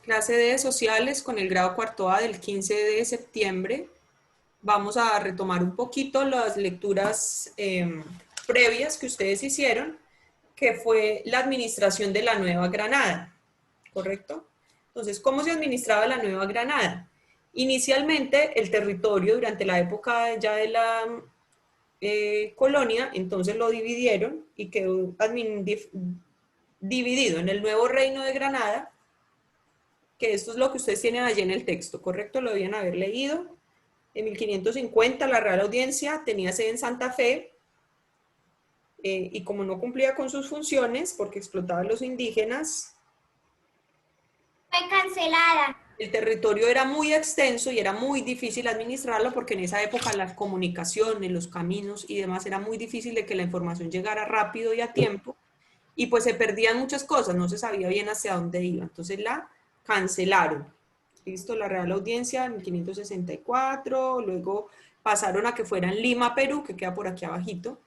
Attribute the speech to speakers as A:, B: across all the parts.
A: Clase de sociales con el grado cuarto A del 15 de septiembre. Vamos a retomar un poquito las lecturas previas que ustedes hicieron, que fue la administración de la Nueva Granada, ¿correcto? Entonces, ¿cómo se administraba la Nueva Granada? Inicialmente, el territorio durante la época ya de la colonia, entonces lo dividieron y quedó dividido en el nuevo reino de Granada, que esto es lo que ustedes tienen allí en el texto, ¿correcto? Lo debían haber leído. En 1550 la Real Audiencia tenía sede en Santa Fe y como no cumplía con sus funciones porque explotaba a los indígenas,
B: Fue cancelada.
A: el territorio era muy extenso y era muy difícil administrarlo porque en esa época las comunicaciones, los caminos y demás era muy difícil de que la información llegara rápido y a tiempo y pues se perdían muchas cosas, no se sabía bien hacia dónde iba, entonces la cancelaron. Listo, la Real Audiencia en 1564, luego pasaron a que fuera en Lima, Perú, que queda por aquí abajito,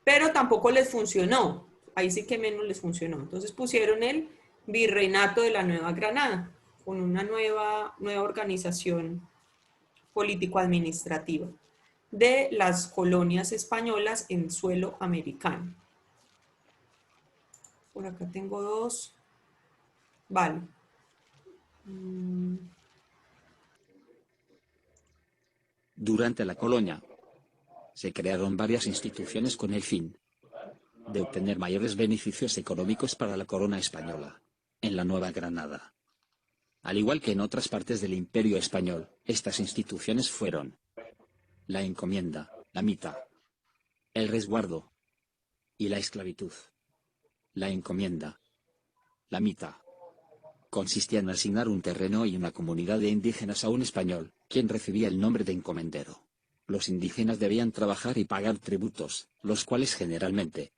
A: pero tampoco les funcionó, ahí sí que menos les funcionó, entonces pusieron el Virreinato de la Nueva Granada, con una nueva organización político-administrativa de las colonias españolas en suelo americano. Por acá tengo dos. Vale.
C: Durante la colonia, se crearon varias instituciones con el fin de obtener mayores beneficios económicos para la corona española, en la Nueva Granada. Al igual que en otras partes del Imperio Español, estas instituciones fueron la encomienda, la mita, el resguardo y la esclavitud. La encomienda, la mita, consistía en asignar un terreno y una comunidad de indígenas a un español, quien recibía el nombre de encomendero. Los indígenas debían trabajar y pagar tributos, los cuales generalmente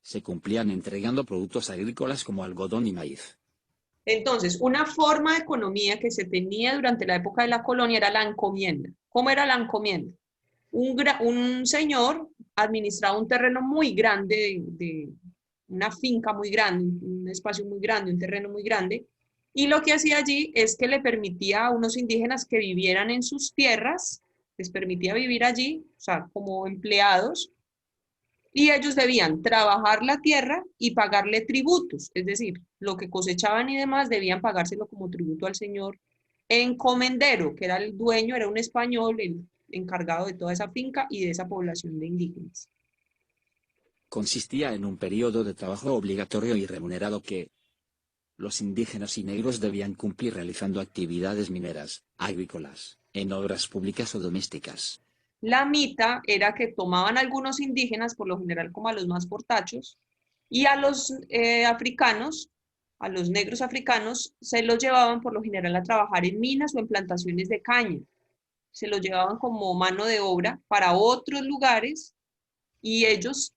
C: se cumplían entregando productos agrícolas como algodón y maíz.
A: Entonces, una forma de economía que se tenía durante la época de la colonia era la encomienda. ¿Cómo era la encomienda? Un señor administraba un terreno muy grande, de una finca muy grande, un espacio muy grande, un terreno muy grande, y lo que hacía allí es que le permitía a unos indígenas que vivieran en sus tierras, les permitía vivir allí, o sea, como empleados, y ellos debían trabajar la tierra y pagarle tributos, es decir, lo que cosechaban y demás debían pagárselo como tributo al señor encomendero, que era el dueño, era un español, el encargado de toda esa finca y de esa población de indígenas.
C: Consistía en un periodo de trabajo obligatorio y remunerado que los indígenas y negros debían cumplir realizando actividades mineras, agrícolas, en obras públicas o domésticas.
A: La mita era que tomaban algunos indígenas, por lo general como a los más portachos, y a los africanos, a los negros africanos, se los llevaban por lo general a trabajar en minas o en plantaciones de caña. Se los llevaban como mano de obra para otros lugares y ellos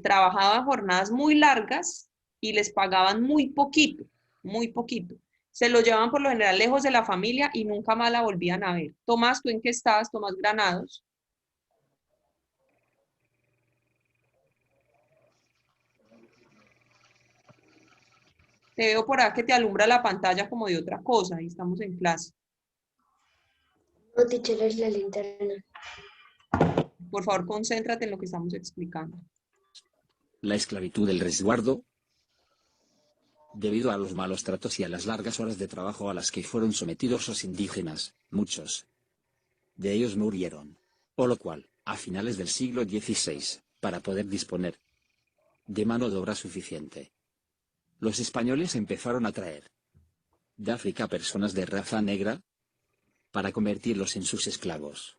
A: trabajaban jornadas muy largas y les pagaban muy poquito, muy poquito. Se los llevaban por lo general lejos de la familia y nunca más la volvían a ver. Tomás, ¿tú en qué estás? Tomás Granados. Te veo por acá que te alumbra la pantalla como de otra cosa y estamos en clase.
B: No, teacher, es la linterna.
A: Por favor, concéntrate en lo que estamos explicando.
C: La esclavitud del resguardo, debido a los malos tratos y a las largas horas de trabajo a las que fueron sometidos los indígenas, muchos de ellos murieron, por lo cual, a finales del siglo XVI, para poder disponer de mano de obra suficiente, los españoles empezaron a traer de África personas de raza negra para convertirlos en sus esclavos.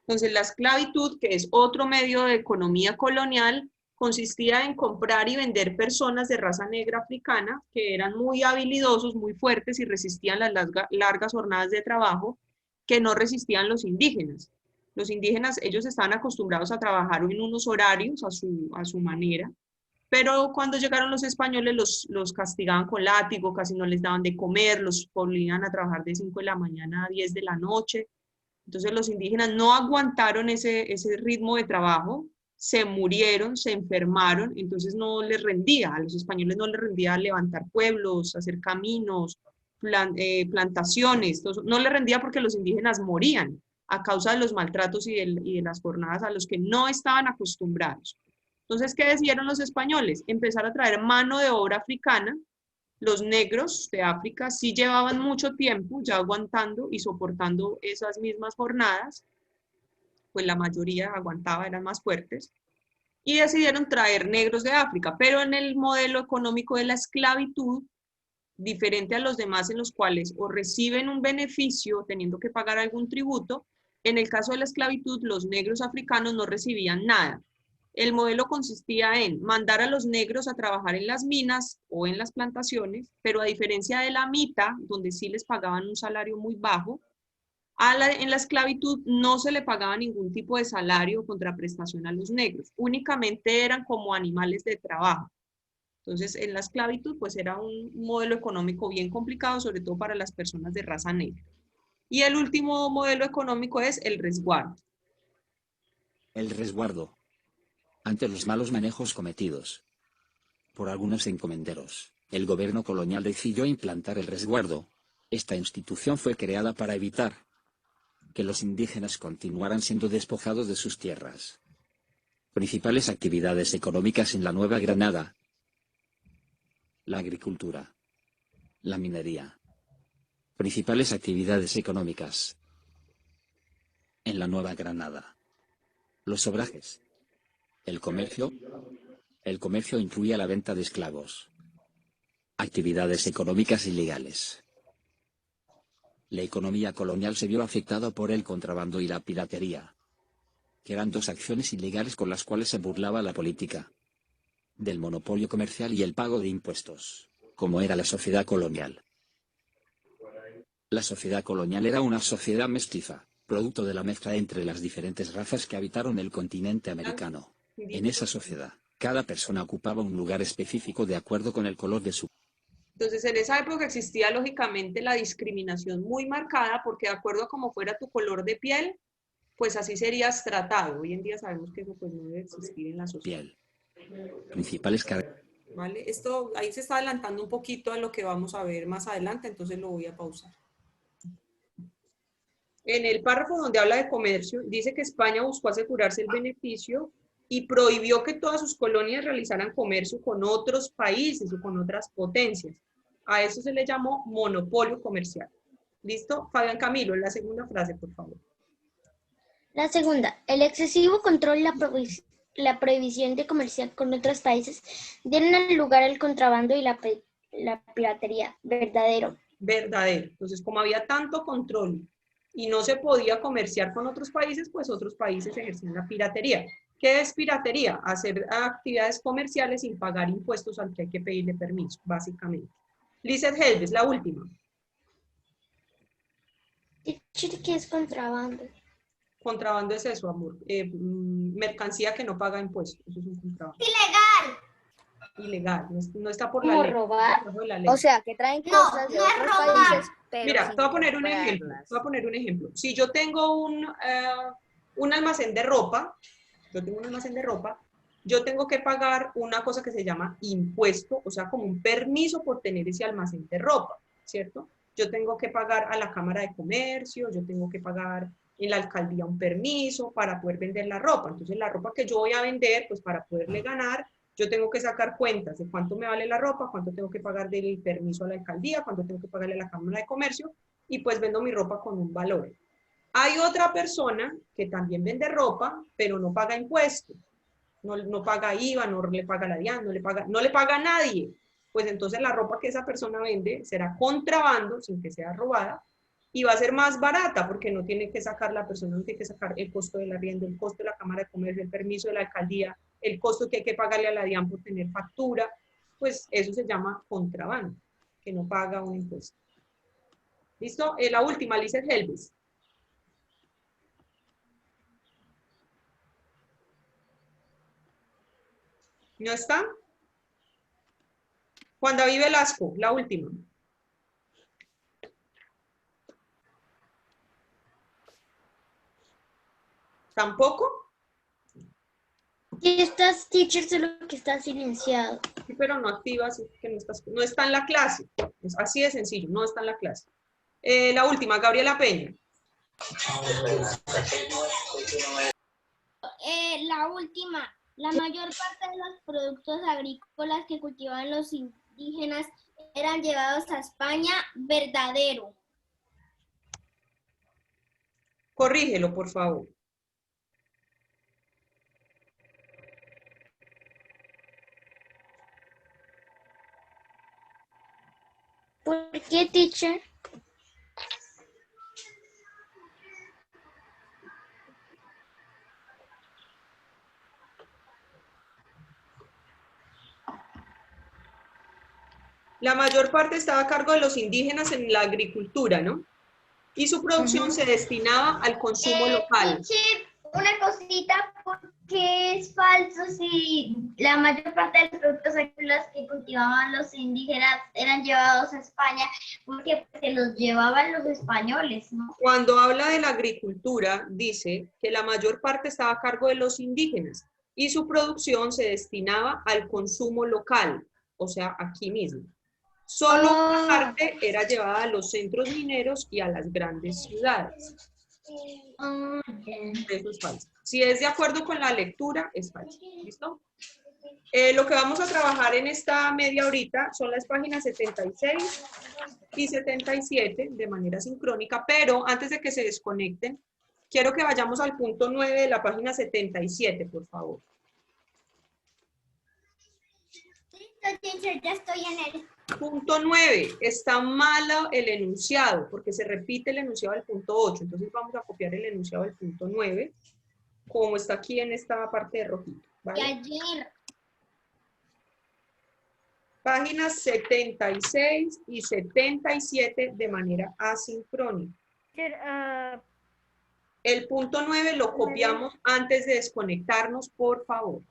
A: Entonces, la esclavitud, que es otro medio de economía colonial, consistía en comprar y vender personas de raza negra africana que eran muy habilidosos, muy fuertes y resistían las largas jornadas de trabajo que no resistían los indígenas. Los indígenas, ellos estaban acostumbrados a trabajar en unos horarios a su manera, pero cuando llegaron los españoles los castigaban con látigo, casi no les daban de comer, los ponían a trabajar de 5 de la mañana a 10 de la noche. Entonces los indígenas no aguantaron ese ritmo de trabajo se murieron, se enfermaron, entonces no les rendía, a los españoles no les rendía levantar pueblos, hacer caminos, plantaciones, todo eso, no les rendía porque los indígenas morían a causa de los maltratos y de las jornadas a los que no estaban acostumbrados. Entonces, ¿qué decidieron los españoles? Empezar a traer mano de obra africana. Los negros de África sí llevaban mucho tiempo ya aguantando y soportando esas mismas jornadas, pues la mayoría aguantaba, eran más fuertes, y decidieron traer negros de África, pero en el modelo económico de la esclavitud, diferente a los demás en los cuales o reciben un beneficio teniendo que pagar algún tributo, en el caso de la esclavitud los negros africanos no recibían nada. El modelo consistía en mandar a los negros a trabajar en las minas o en las plantaciones, pero a diferencia de la mita, donde sí les pagaban un salario muy bajo, en la esclavitud no se le pagaba ningún tipo de salario o contraprestación a los negros, únicamente eran como animales de trabajo. Entonces, en la esclavitud, pues era un modelo económico bien complicado, sobre todo para las personas de raza negra. Y el último modelo económico es el resguardo.
C: El resguardo. Ante los malos manejos cometidos por algunos encomenderos, el gobierno colonial decidió implantar el resguardo. Esta institución fue creada para evitar que los indígenas continuaran siendo despojados de sus tierras. Principales actividades económicas en la Nueva Granada: la agricultura, la minería. Principales actividades económicas en la Nueva Granada: los obrajes, el comercio incluía la venta de esclavos. Actividades económicas ilegales. La economía colonial se vio afectada por el contrabando y la piratería, que eran dos acciones ilegales con las cuales se burlaba la política del monopolio comercial y el pago de impuestos, como era la sociedad colonial. La sociedad colonial era una sociedad mestiza, producto de la mezcla entre las diferentes razas que habitaron el continente americano. En esa sociedad, cada persona ocupaba un lugar específico de acuerdo con el color de su.
A: Entonces, en esa época existía lógicamente la discriminación muy marcada, porque de acuerdo a cómo fuera tu color de piel, pues así serías tratado. Hoy en día sabemos que eso pues no debe existir en la sociedad.
C: Piel. Principales características.
A: ¿Vale? Esto ahí se está adelantando un poquito a lo que vamos a ver más adelante, entonces lo voy a pausar. En el párrafo donde habla de comercio, dice que España buscó asegurarse el beneficio y prohibió que todas sus colonias realizaran comercio con otros países o con otras potencias. A eso se le llamó monopolio comercial. ¿Listo? Fabián Camilo, la segunda frase, por favor.
B: La segunda, el excesivo control y la prohibición de comerciar con otros países dieron lugar al contrabando y la piratería. Verdadero.
A: Verdadero. Entonces, como había tanto control y no se podía comerciar con otros países, pues otros países ejercían la piratería. ¿Qué es piratería? Hacer actividades comerciales sin pagar impuestos al que hay que pedirle permiso, básicamente. Lizeth Helves, la última.
B: ¿Qué es contrabando?
A: Contrabando es eso, amor. Mercancía que no paga impuestos. Eso es un contrabando.
B: ¡Ilegal!
A: Ilegal. No está por la
B: ¿Cómo
A: ley.
B: robar?
A: Por la ley.
D: O sea, que traen cosas de otros países, pero
A: Mira,
D: sin
A: te voy a poner un ejemplo.
D: comprarlas.
A: Te voy a poner un ejemplo. Si yo tengo un almacén de ropa, yo tengo que pagar una cosa que se llama impuesto, o sea, como un permiso por tener ese almacén de ropa, ¿cierto? Yo tengo que pagar a la Cámara de Comercio, yo tengo que pagar en la alcaldía un permiso para poder vender la ropa. Entonces, la ropa que yo voy a vender, pues para poderle ganar, yo tengo que sacar cuentas de cuánto me vale la ropa, cuánto tengo que pagar del permiso a la alcaldía, cuánto tengo que pagarle a la Cámara de Comercio, y pues vendo mi ropa con un valor. Hay otra persona que también vende ropa, pero no paga impuestos. No paga IVA, no le paga la DIAN, no le paga a nadie. Pues entonces la ropa que esa persona vende será contrabando sin que sea robada y va a ser más barata porque no tiene que sacar la persona, no tiene que sacar el costo del arriendo, el costo de la Cámara de Comercio, el permiso de la alcaldía, el costo que hay que pagarle a la DIAN por tener factura. Pues eso se llama contrabando, que no paga un impuesto. ¿Listo? La última, Lizeth Helves. ¿No está? Juan David Velasco, la última. ¿Tampoco?
B: Si estás, teacher, solo que está silenciado.
A: Sí, pero no activas, que no está en la clase. Es así de sencillo, no está en la clase. La última, Gabriela Peña.
E: La última, la mayor parte de los productos agrícolas que cultivaban los indígenas eran llevados a España, verdadero.
A: Corrígelo, por favor.
B: ¿Por qué, teacher?
A: La mayor parte estaba a cargo de los indígenas en la agricultura, ¿no? Y su producción se destinaba al consumo local.
E: Teacher, una cosita, porque es falso si la mayor parte de los productos agrícolas que cultivaban los indígenas eran llevados a España, porque se los llevaban los españoles, ¿no?
A: Cuando habla de la agricultura, dice que la mayor parte estaba a cargo de los indígenas y su producción se destinaba al consumo local, o sea, aquí mismo. Solo una parte era llevada a los centros mineros y a las grandes ciudades. Eso es falso. Si es de acuerdo con la lectura, es falso. ¿Listo? Lo que vamos a trabajar en esta media horita son las páginas 76 y 77 de manera sincrónica, pero antes de que se desconecten, quiero que vayamos al punto 9 de la página 77, por favor.
E: Listo, teacher, ya estoy en el...
A: Punto 9, está malo el enunciado, porque se repite el enunciado del punto 8, entonces vamos a copiar el enunciado del punto 9, como está aquí en esta parte de rojito, ¿vale?
E: De ayer.
A: Páginas 76 y 77 de manera asincrónica. El punto 9 lo copiamos antes de desconectarnos, por favor.